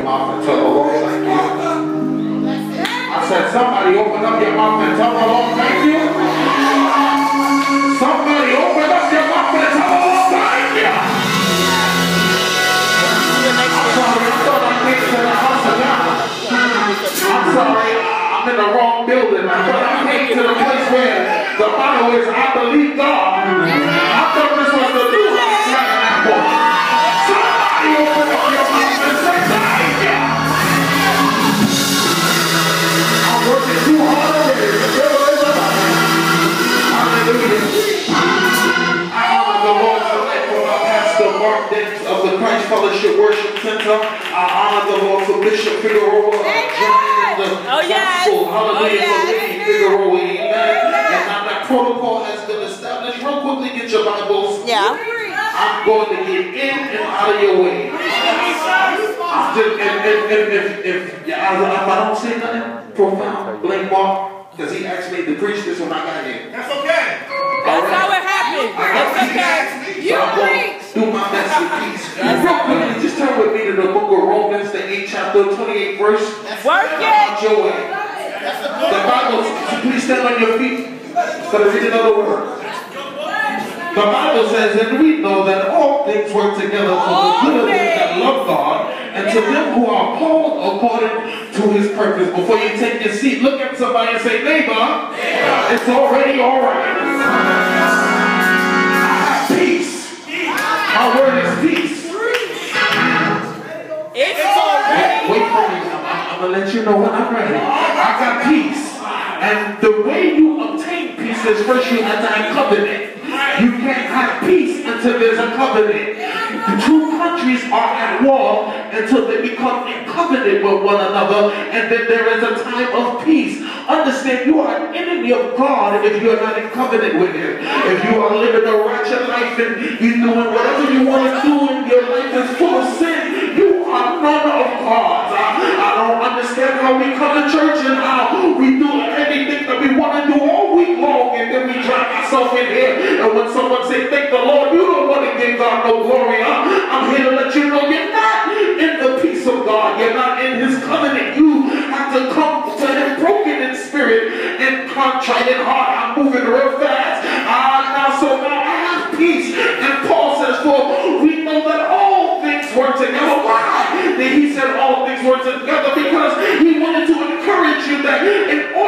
mouth and tell the Lord thank you. I said, somebody open up your mouth and tell the Lord thank you. Somebody open up your mouth and tell the Lord thank you. I'm sorry, I thought I came to the house of God. I'm sorry, I'm in the wrong building. I thought I came to the place where the motto is, I believe God. I thought this was the new tabernacle. Somebody open up your mouth and say thank you. I'm working too hard already. Hallelujah. I honor the Lord tonight for my pastor Mark Dent of the Christ Fellowship Worship Center. I honor the Lord for Bishop Figueroa. Oh yes. Hallelujah. For Lady Figueroa. Amen. And now that protocol has been established. Real quickly, get your Bibles. Yeah. I'm going to get in and out of your way. If I don't say nothing profound, blame Mark, because he asked me to preach this when I got here. That's okay. That's how it happened. That's okay. You preach. Do my best with peace. Real quickly, just turn with me to the book of Romans, the 8th chapter, 28th verse. Work it. Your way. The Bible, please stand on your feet for the reading of the word. The Bible says, and we know that all things work together for the good of them that love God, and to them who are called according to his purpose. Before you take your seat, look at somebody and say, neighbor, it's already all right. I have peace. My word is peace. It's already. Wait for me. I'm going to let you know when I'm ready. I got peace. And the way you obtain peace is first you have to have covenant. You can't have peace until there's a covenant. The two countries are at war until they become in covenant with one another, and then there is a time of peace. Understand, you are an enemy of God if you are not in covenant with him. If you are living a ratchet life and you're doing whatever you want to do and your life is full of sin, you are none of God. I don't understand how we come to church and how we do anything that we want to do all week long, and then we drag ourselves in here. And when someone says, thank the Lord, you don't want to give God no glory. I'm here to let you know you're not in the peace of God. You're not in his covenant. You have to come to him broken in spirit and contrite in heart. I'm moving real fast. So now I have peace. And Paul says, for we know that all things work together. Why? He said all things work together because he wanted to encourage you that in order